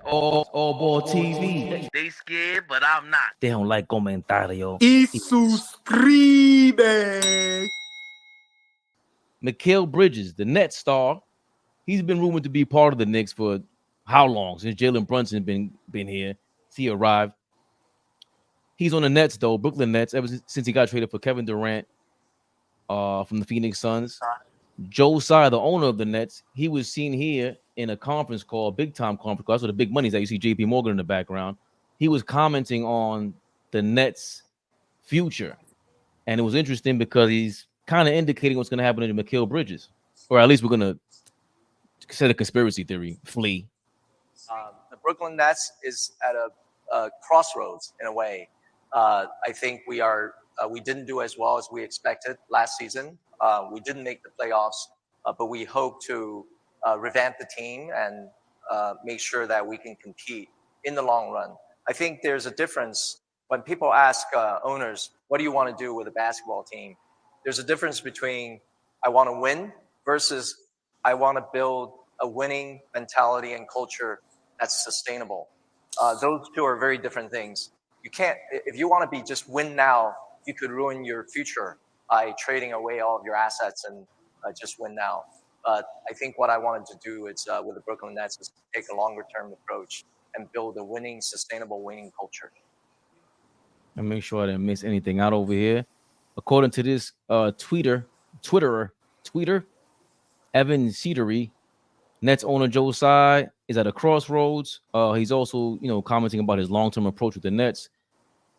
AllBall TV. They scared, but I'm not. They don't like comentario. Y suscribe. Mikal Bridges, the Nets star, he's been rumored to be part of the Knicks for how long? Since Jalen Brunson been here. He arrived. He's on the Nets though, Brooklyn Nets, ever since he got traded for Kevin Durant from the Phoenix Suns. Joe Tsai, the owner of the Nets, he was seen here in a conference call, big time conference call. That's where the big money is at. You see JP Morgan in the background. He was commenting on the Nets' future. And it was interesting because he's kind of indicating what's going to happen to Mikal Bridges. Or at least we're going to set a conspiracy theory, flee. The Brooklyn Nets is at a crossroads in a way. I think we didn't do as well as we expected last season. We didn't make the playoffs, but we hope to revamp the team and make sure that we can compete in the long run. I think there's a difference when people ask owners, what do you want to do with a basketball team? There's a difference between I want to win versus I want to build a winning mentality and culture that's sustainable. Those two are very different things. You can't, if you want to be just win now, you could ruin your future by trading away all of your assets and just win now. But I think what I wanted to do is with the Brooklyn Nets is take a longer term approach and build a winning, sustainable winning culture. And make sure I didn't miss anything out over here. According to this Twitterer, Evan Cedary, Nets owner Joe Tsai is at a crossroads. He's also, commenting about his long-term approach with the Nets.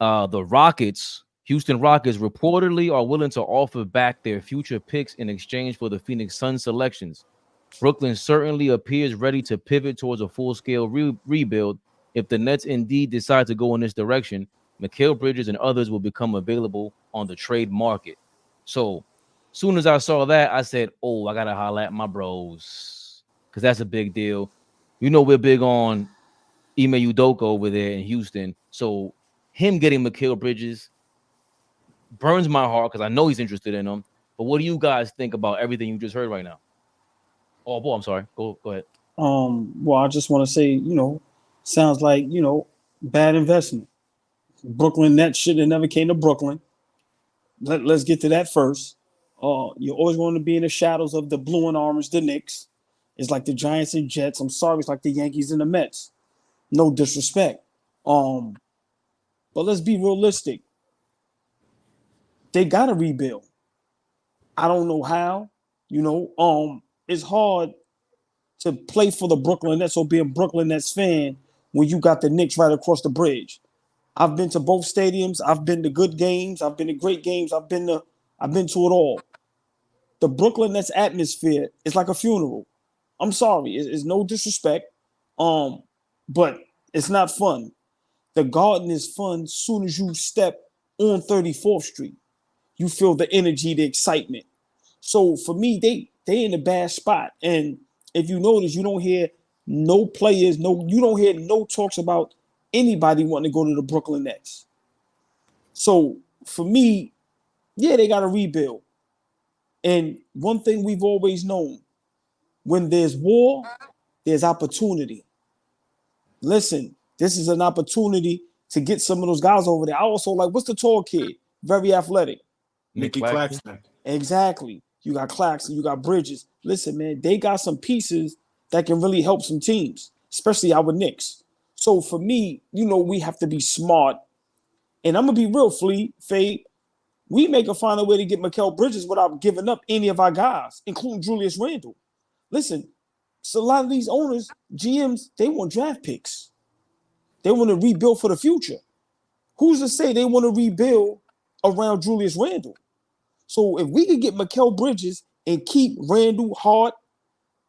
The Houston Rockets reportedly are willing to offer back their future picks in exchange for the Phoenix Suns selections. Brooklyn certainly appears ready to pivot towards a full-scale rebuild. If the Nets indeed decide to go in this direction, Mikal Bridges and others will become available on the trade market. So, soon as I saw that, I said, I got to holler at my bros because that's a big deal. We're big on Ime Udoka over there in Houston. So, him getting Mikal Bridges burns my heart because I know he's interested in him. But what do you guys think about everything you just heard right now? Oh, boy, I'm sorry. Go ahead. Well, I just want to say, sounds like, bad investment. Brooklyn Nets should have never came to Brooklyn. Let's get to that first. You're always going to be in the shadows of the blue and orange, the Knicks. It's like the Giants and Jets. I'm sorry, it's like the Yankees and the Mets. No disrespect. But let's be realistic. They got to rebuild. I don't know how. It's hard to play for the Brooklyn Nets or be a Brooklyn Nets fan when you got the Knicks right across the bridge. I've been to both stadiums. I've been to good games. I've been to great games. I've been to it all. The Brooklyn Nets atmosphere is like a funeral. I'm sorry. It's no disrespect. But it's not fun. The Garden is fun as soon as you step on 34th Street. You feel the energy, the excitement. So for me, they in a bad spot. And if you notice, you don't hear no players, you don't hear no talks about anybody wanting to go to the Brooklyn Nets. So for me, yeah, they got to rebuild. And one thing we've always known, when there's war, there's opportunity. Listen, this is an opportunity to get some of those guys over there. I also like, what's the tall kid? Very athletic. Nicky Claxton. Exactly. You got Claxton, you got Bridges. Listen, man, they got some pieces that can really help some teams, especially our Knicks. So for me, we have to be smart. And I'm going to be real, Fade. We make a find a way to get Mikal Bridges without giving up any of our guys, including Julius Randle. Listen, so a lot of these owners, GMs, they want draft picks. They want to rebuild for the future. Who's to say they want to rebuild around Julius Randle? So if we could get Mikal Bridges and keep Randle, Hart,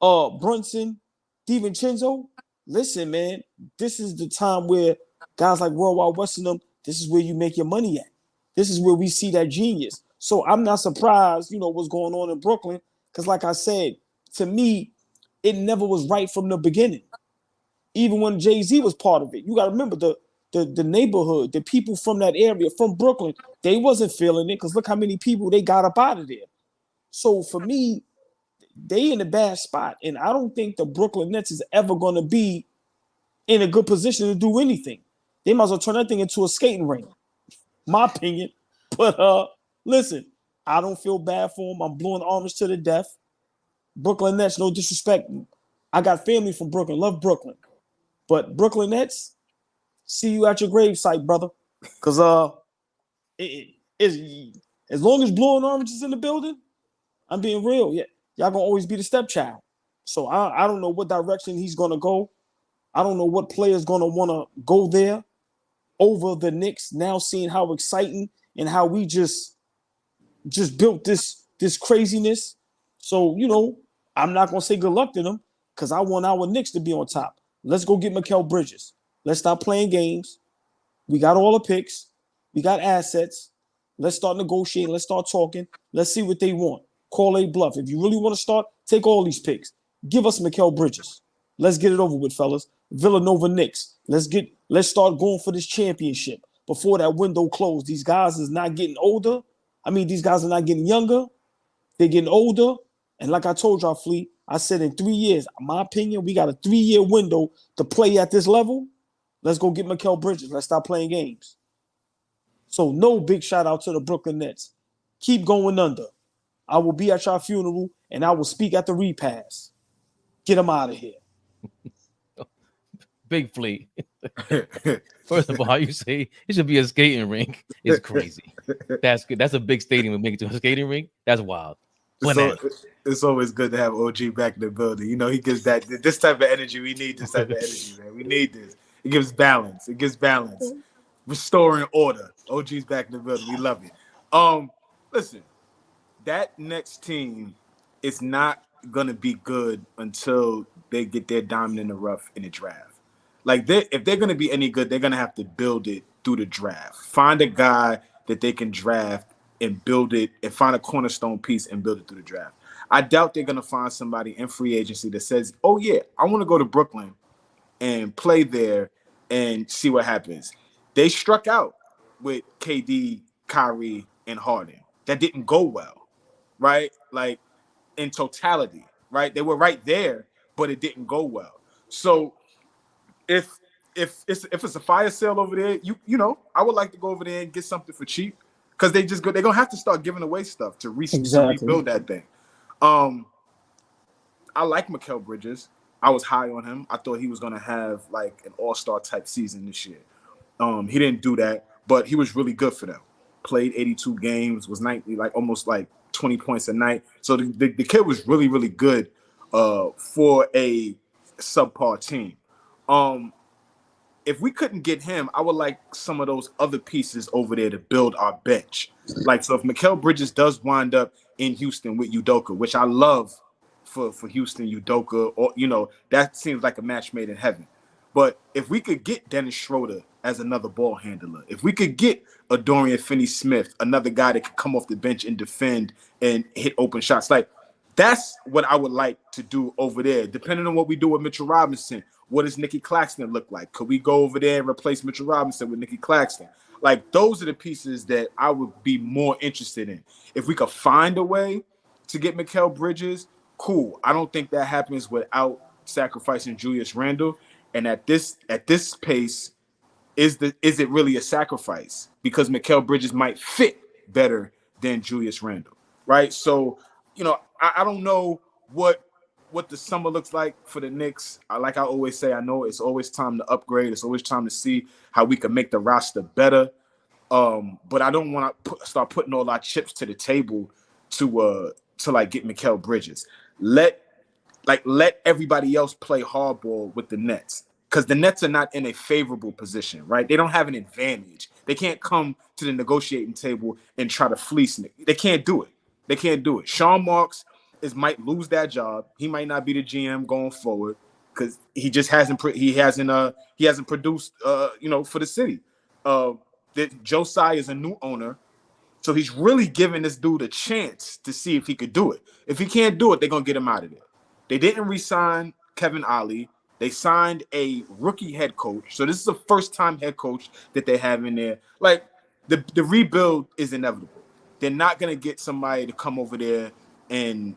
Brunson, DiVincenzo, listen, man, this is the time where guys like Worldwide West and them, this is where you make your money at. This is where we see that genius. So I'm not surprised, what's going on in Brooklyn, because like I said, to me, it never was right from the beginning. Even when Jay-Z was part of it. You got to remember the neighborhood, the people from that area, from Brooklyn, they wasn't feeling it because look how many people they got up out of there. So for me, they in a bad spot. And I don't think the Brooklyn Nets is ever going to be in a good position to do anything. They might as well turn that thing into a skating rink. My opinion. But listen, I don't feel bad for him. I'm blowing orange to the death. Brooklyn Nets, no disrespect. I got family from Brooklyn, love Brooklyn. But Brooklyn Nets, see you at your gravesite, brother. Because as long as blue and orange is in the building, I'm being real. Yeah, y'all gonna always be the stepchild. So I don't know what direction he's gonna go. I don't know what player's gonna want to go there over the Knicks. Now seeing how exciting and how we just built this craziness. So I'm not gonna say good luck to them because I want our Knicks to be on top. Let's go get Mikal Bridges. Let's stop playing games. We got all the picks. We got assets. Let's start negotiating. Let's start talking. Let's see what they want. Call a bluff. If you really want to start, take all these picks. Give us Mikal Bridges. Let's get it over with, fellas. Villanova Knicks. Let's start going for this championship before that window closed. These guys is not getting older. I mean, these guys are not getting younger. They're getting older. And like I told y'all, Fleet, I said in 3 years, in my opinion, we got a 3-year window to play at this level. Let's go get Mikal Bridges. Let's stop playing games. So no big shout out to the Brooklyn Nets. Keep going under. I will be at your funeral and I will speak at the repass. Get them out of here. Big Fleet. First of all, how you say it should be a skating rink is crazy. That's good. That's a big stadium to make it to a skating rink. That's wild. So it's always good to have OG back in the building. He gives this type of energy. We need this type of energy, man. We need this. It gives balance. Restoring order. OG's back in the building. We love it. Listen, that next team is not gonna be good until they get their diamond in the rough in the draft. Like if they're gonna be any good, they're gonna have to build it through the draft. Find a guy that they can draft and build it, and find a cornerstone piece and build it through the draft. I doubt they're gonna find somebody in free agency that says, "Oh yeah, I want to go to Brooklyn and play there and see what happens." They struck out with KD, Kyrie, and Harden. That didn't go well, right? Like in totality, right? They were right there, but it didn't go well. So if it's a fire sale over there, I would like to go over there and get something for cheap because they're gonna have to start giving away stuff to rebuild that thing. I like Mikal Bridges. I was high on him. I thought he was gonna have like an all-star type season this year. He didn't do that, but he was really good for them. Played 82 games, was nightly like almost like 20 points a night. So the kid was really, really good for a subpar team. If we couldn't get him, I would like some of those other pieces over there to build our bench. Like, so if Mikal Bridges does wind up in Houston with Udoka, which I love for Houston, Udoka, or that seems like a match made in heaven. But if we could get Dennis Schroeder as another ball handler, if we could get a Dorian Finney-Smith, another guy that could come off the bench and defend and hit open shots, like that's what I would like to do over there. Depending on what we do with Mitchell Robinson, what does Nicky Claxton look like? Could we go over there and replace Mitchell Robinson with Nicky Claxton? Like those are the pieces that I would be more interested in. If we could find a way to get Mikal Bridges, cool. I don't think that happens without sacrificing Julius Randle. And at this pace, is it really a sacrifice? Because Mikal Bridges might fit better than Julius Randle, right? So, I don't know what the summer looks like for the Knicks. Like I always say, I know it's always time to upgrade. It's always time to see how we can make the roster better. But I don't want to start putting all our chips to the table to like get Mikal Bridges. Let everybody else play hardball with the Nets, because the Nets are not in a favorable position, right? They don't have an advantage. They can't come to the negotiating table and try to fleece Nick. They can't do it. Sean Marks might lose that job. He might not be the GM going forward because he just hasn't produced for the city. Joe Tsai is a new owner. So he's really giving this dude a chance to see if he could do it. If he can't do it, they're going to get him out of there. They didn't re-sign Kevin Ollie. They signed a rookie head coach. So this is a first-time head coach that they have in there. Like, the rebuild is inevitable. They're not going to get somebody to come over there and,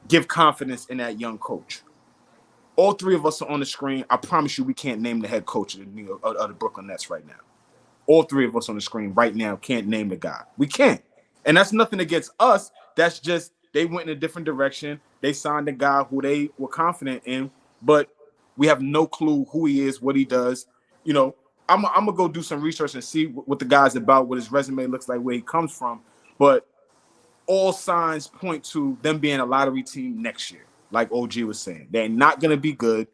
give confidence in that young coach. All three of us are on the screen. I promise you, we can't name the head coach of the New York of the Brooklyn Nets right now. All three of us on the screen right now can't name the guy. We can't, and that's nothing against us. That's just they went in a different direction. They signed a guy who they were confident in, but we have no clue who he is, what he does. You know, I'm gonna go do some research and see what the guy's about, what his resume looks like, where he comes from. But all signs point to them being a lottery team next year. Like OG was saying, they're not gonna be good.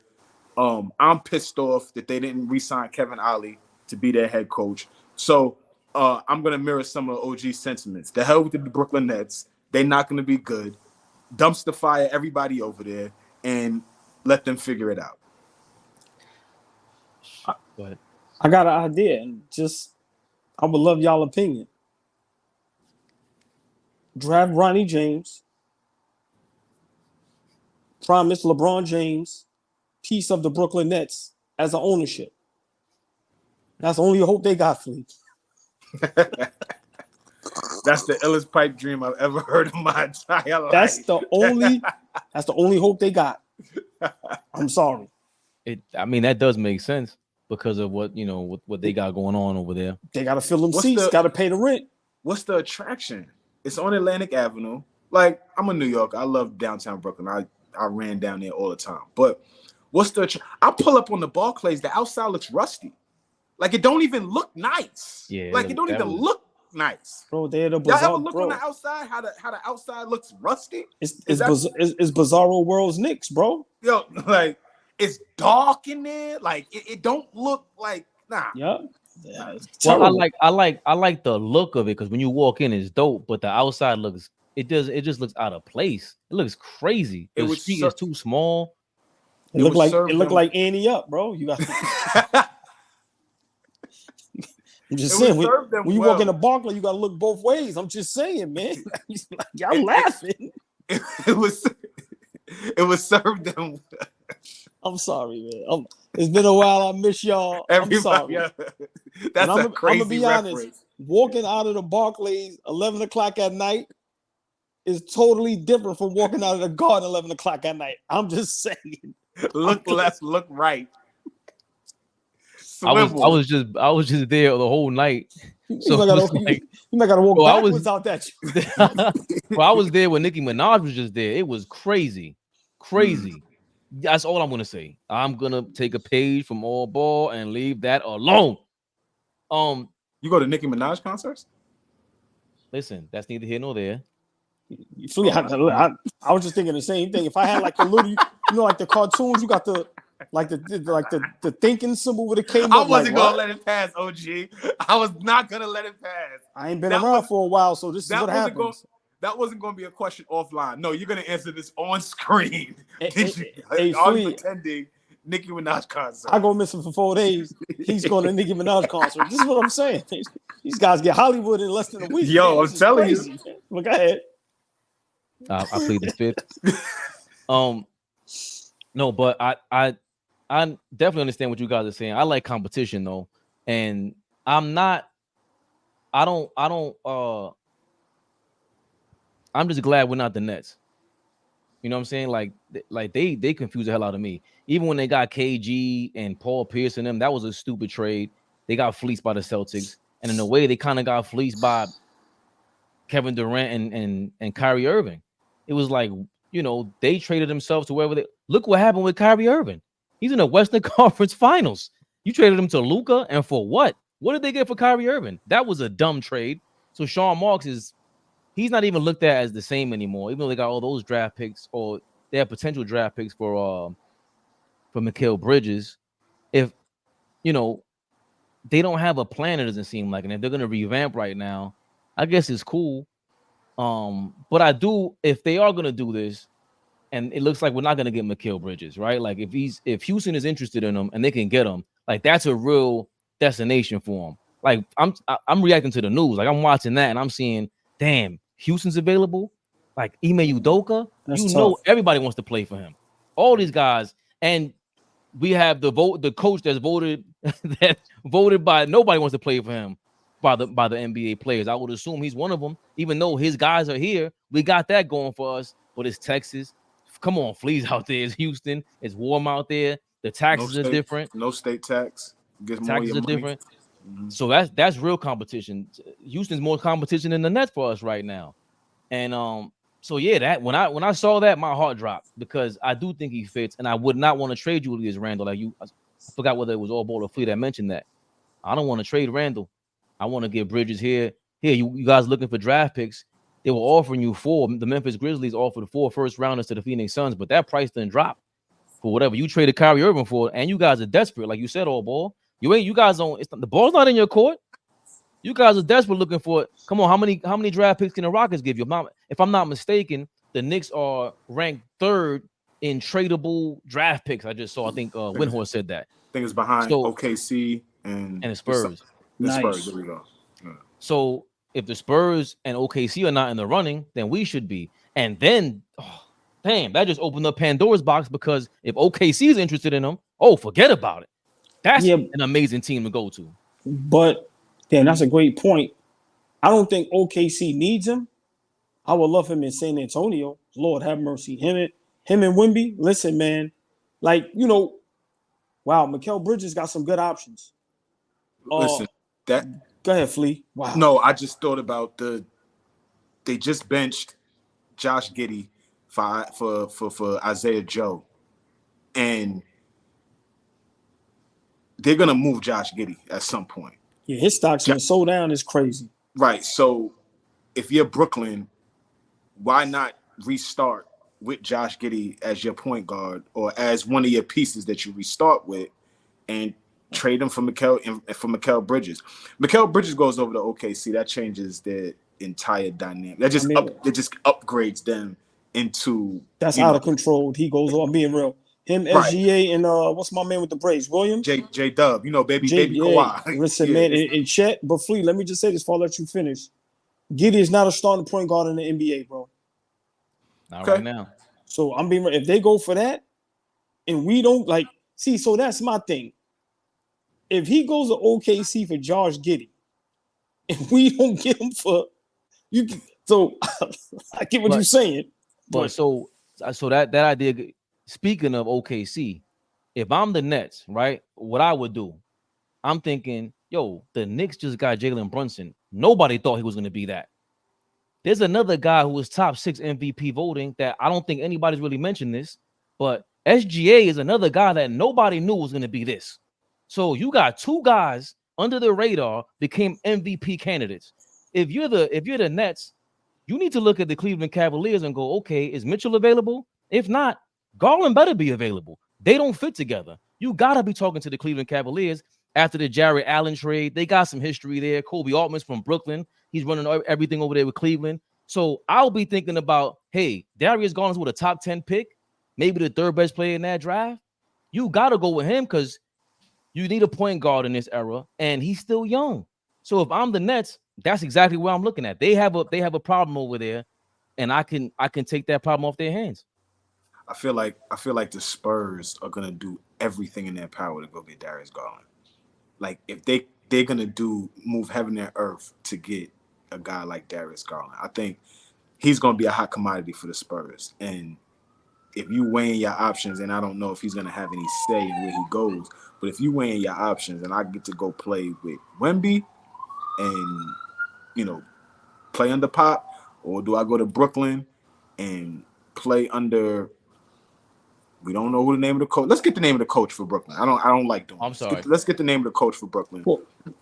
I'm pissed off that they didn't re-sign Kevin Ollie to be their head coach. So I'm gonna mirror some of OG's sentiments. The hell with the Brooklyn Nets. They're not gonna be good. Dumpster fire everybody over there and let them figure it out. Go ahead. I got an idea, and I would love y'all opinion. Draft Ronnie James, promise LeBron James piece of the Brooklyn Nets as an ownership. That's the only hope they got, Fleet. That's the illest pipe dream I've ever heard in my entire life. That's the only hope they got. I'm sorry. I mean, that does make sense because of what they got going on over there. They got to fill them seats. Got to pay the rent. What's the attraction? It's on Atlantic Avenue. Like, I'm a New Yorker. I love downtown Brooklyn. I ran down there all the time. But what's I pull up on the Barclays. The outside looks rusty. Like, it don't even look nice. Yeah. Like, it don't even look nice. Bro, they're the Y'all ever look on the outside? How the outside looks rusty? It's Bizarro World's Knicks, bro. Yo, like, it's dark in there. Like, it don't look like Yeah. Well, I like the look of it because when you walk in, it's dope, but the outside it just looks out of place. It looks crazy. The street is too small. It looked like Annie Up, bro. You got. I'm just saying when you walk in the Barclay, you got to look both ways. I'm just saying, man. Y'all laughing. It was served them. I'm sorry, man. It's been a while. I miss y'all. I'm sorry. Yeah. That's a crazy I'm gonna be reference. honest. Walking out of the Barclays 11 o'clock at night is totally different from walking out of the Garden 11 o'clock at night. I'm just saying. Look left, look right. I was just there the whole night. So you might gotta walk backwards out that. Well, I was there when Nicki Minaj was just there. It was crazy. That's all I'm gonna say. I'm gonna take a page from AllBall and leave that alone. You go to Nicki Minaj concerts? Listen, that's neither here nor there. I was just thinking the same thing. If I had like a little, like the cartoons, you got the thinking symbol with a K. I wasn't gonna let it pass, OG. I was not gonna let it pass. I ain't been around for a while, so this is what happens. That wasn't going to be a question offline. No, you're going to answer this on screen. Hey, pretending Nicki Minaj concert. I go missing for 4 days. He's going to Nicki Minaj concert. This is what I'm saying. These guys get Hollywood in less than a week. Yo, man. I'm telling you. Look ahead. I plead the fifth. No, but I definitely understand what you guys are saying. I like competition though, and I'm just glad we're not the Nets. You know what I'm saying? Like they confuse the hell out of me. Even when they got KG and Paul Pierce and them, that was a stupid trade. They got fleeced by the Celtics, and in a way, they kind of got fleeced by Kevin Durant and Kyrie Irving. It was like, they traded themselves to wherever they. Look what happened with Kyrie Irving. He's in the Western Conference Finals. You traded him to Luka, and for what? What did they get for Kyrie Irving? That was a dumb trade. So Sean Marks he's not even looked at as the same anymore, even though they got all those draft picks or they have potential draft picks for Mikal Bridges. If they don't have a plan, it doesn't seem like, and if they're gonna revamp right now, I guess it's cool. But if they are gonna do this, and it looks like we're not gonna get Mikal Bridges, right? Like if Houston is interested in him and they can get him, like that's a real destination for him. Like I'm reacting to the news, like I'm watching that and I'm seeing, damn, Houston's available. Like Ime Udoka, everybody wants to play for him. All these guys, and we have the coach that's voted by nobody wants to play for him by the NBA players. I would assume he's one of them, even though his guys are here. We got that going for us, but it's Texas, come on, Flea's out there. It's Houston. It's warm out there. The taxes are different. No state tax. Get more of Taxes your are money. different. So that's real competition. Houston's more competition than the Nets for us right now. And so yeah, that when I saw that, my heart dropped because I do think he fits, and I would not want to trade Julius Randle. Like I forgot whether it was AllBall or Flea that mentioned that. I don't want to trade Randle. I want to get Bridges here. Here, you guys looking for draft picks. They were offering you 4. The Memphis Grizzlies offered 4 first rounders to the Phoenix Suns, but that price didn't drop for whatever you traded Kyrie Irving for. And you guys are desperate, like you said, AllBall. You guys don't. The ball's not in your court. You guys are desperate looking for it. Come on, how many draft picks can the Rockets give you? If I'm not mistaken, the Knicks are ranked 3rd in tradable draft picks. I just saw. I think Windhorst said that. I think it's behind OKC and the Spurs. The Spurs. There we go. Yeah. So if the Spurs and OKC are not in the running, then we should be. And then, damn, that just opened up Pandora's box because if OKC is interested in them, forget about it. That's an amazing team to go to. But damn, that's a great point. I don't think OKC needs him. I would love him in San Antonio. Lord have mercy. Him and Wemby. Listen, man. Like, wow, Mikal Bridges got some good options. Listen, go ahead, Flea. Wow. No, I just thought about they just benched Josh Giddey for Isaiah Joe. And they're gonna move Josh Giddey at some point. Yeah, his stock's gonna slow down. Is crazy. Right. So if you're Brooklyn, why not restart with Josh Giddey as your point guard or as one of your pieces that you restart with, and trade him for Mikal Bridges? Mikal Bridges goes over to OKC. That changes their entire dynamic. That just it just upgrades them into. That's out of control. He goes on being real. Him, SGA, and what's my man with the braids? Williams? J Dub, baby Kawhi. Listen, man, in Chet, but Flea, let me just say this before I let you finish. Giddey is not a starting point guard in the NBA, bro. Not right now. So I'm being, if they go for that, and we don't so that's my thing. If he goes to OKC for Josh Giddey, and we don't get him for you, so I get what you're saying. But so that idea. Speaking of OKC, if I'm the Nets, right, what I would do, I'm thinking, the Knicks just got Jalen Brunson. Nobody thought he was going to be that. There's another guy who was top 6 MVP voting that I don't think anybody's really mentioned this, but SGA is another guy that nobody knew was going to be this. So you got 2 guys under the radar became MVP candidates. If you're the Nets, you need to look at the Cleveland Cavaliers and go, okay, is Mitchell available? If not, Garland better be available. They don't fit together. You got to be talking to the Cleveland Cavaliers after the Jared Allen trade. They got some history there. Kobe Altman's from Brooklyn. He's running everything over there with Cleveland. So I'll be thinking about, hey, Darius Garland's with a top 10 pick, maybe the 3rd best player in that draft. You got to go with him because you need a point guard in this era, and he's still young. So if I'm the Nets, that's exactly what I'm looking at. They have a problem over there, and I can take that problem off their hands. I feel like the Spurs are gonna do everything in their power to go get Darius Garland. Like if they're gonna move heaven and earth to get a guy like Darius Garland. I think he's gonna be a hot commodity for the Spurs. And if you weighing your options, and I don't know if he's gonna have any say in where he goes, but if you weighing your options, and I get to go play with Wemby, and play under Pop, or do I go to Brooklyn and play under? We don't know who the name of the coach. Let's get the name of the coach for Brooklyn. I don't like doing. I'm sorry. Let's get the name of the coach for Brooklyn.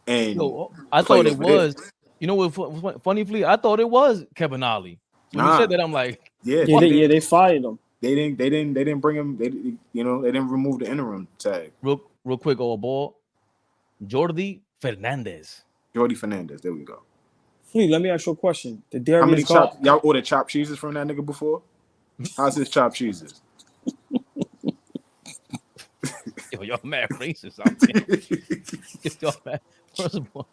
And I thought it was. What funny, Flea? I thought it was Kevin Ollie. When you said that, I'm like, they fired him. They didn't bring him. They didn't remove the interim tag. Real quick, AllBall. Jordi Fernandez. There we go. Flea, let me ask you a question. How many y'all ordered chopped cheeses from that nigga before? How's his chopped cheeses? Y'all mad racist out there. Y'all mad. First of all,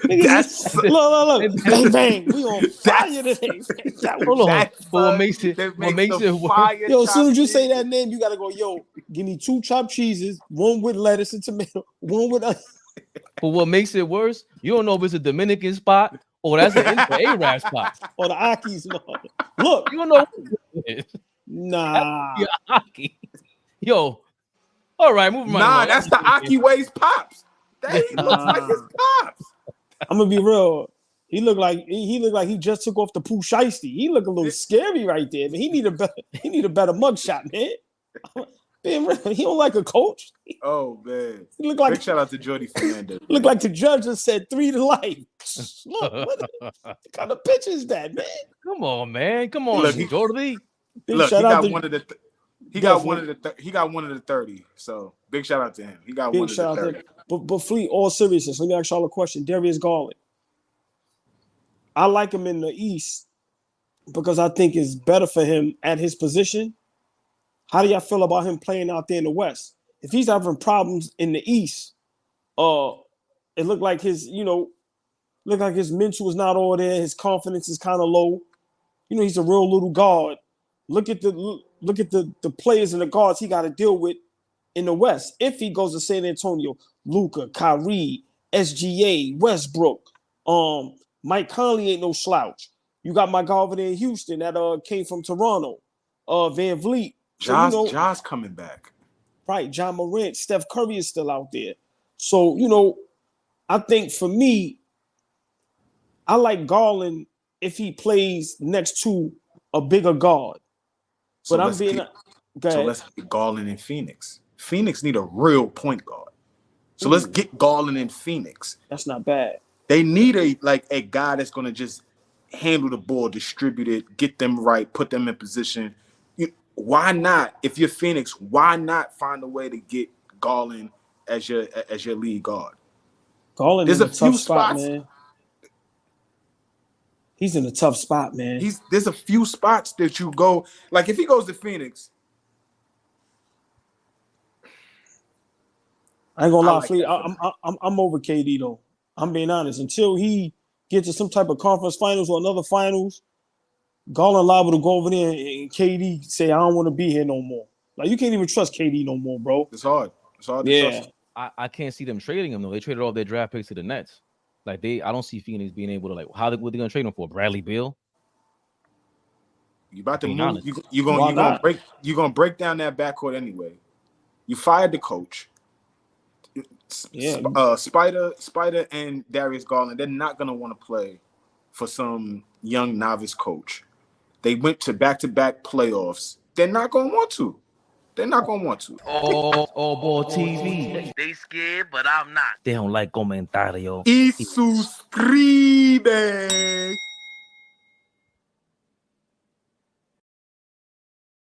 that's look. Bang bang. We on fire today. Hold on. What makes it fire? Yo, as soon as you say that name, you gotta go. Yo, give me 2 chopped cheeses, 1 with lettuce and tomato, 1 with. But what makes it worse? You don't know if it's a Dominican spot or that's an Arab spot or the Aki's. Look, you don't know. Nah. Yeah, Aki. Yo. All right, moving Nah, on. that's the Aki Ways pops. He looks like his pops. I'm gonna be real. He looked like he just took off the Pooh Shiesty. He looked a little scary right there, but he need a better mugshot, man. Being real, he don't like a coach. Oh man. He looked like Big shout out to Jordy Fernandez. looked like the judge just said 3 to life. Look, what kind of pitch is that, man? Come on, man. Come on, Look, Jordy. Big Look, he shout out got to one of the he Definitely. got one of the 30. So big shout out to him. He got big one of shout the out 30. to but Fleet, all seriousness. Let me ask y'all a question. Darius Garland. I like him in the East because I think it's better for him at his position. How do y'all feel about him playing out there in the West? If he's having problems in the East, it looked like his mental is not all there. His confidence is kind of low. You know, he's a real little guard. Look at the players and the guards he got to deal with in the West. If he goes to San Antonio, Luka, Kyrie, SGA, Westbrook, Mike Conley ain't no slouch. You got my guy over there in Houston that came from Toronto, Van Vliet. So, Ja's coming back. Right, John Morant, Steph Curry is still out there. So, I think for me, I like Garland if he plays next to a bigger guard. So But let's get Garland in Phoenix. Phoenix need a real point guard. So let's get Garland in Phoenix. That's not bad. They need a guy that's gonna just handle the ball, distribute it, get them right, put them in position. Why not? If you're Phoenix, why not find a way to get Garland as your lead guard? Garland There's in a a few tough spot, spots. man. He's in a tough spot, man. There's a few spots that you go, like if he goes to Phoenix. I ain't gonna lie, like Fleet. that. I'm over KD though. I'm being honest. Until he gets to some type of conference finals or another finals, Garland liable to go over there and KD say, I don't want to be here no more. Like, you can't even trust KD no more, bro. It's hard. It's hard to Yeah. trust. I can't see them trading him though. They traded all their draft picks to the Nets. Like I don't see Phoenix being able to what they gonna trade him for? Bradley Beal? You about to Being move. honest. You're gonna break down that backcourt anyway. You fired the coach. Yeah. Spider and Darius Garland, they're not gonna want to play for some young novice coach. They went to back-to-back playoffs. They're not gonna want to. AllBall TV. They scared, but I'm not. They don't like comentario. Y suscribe.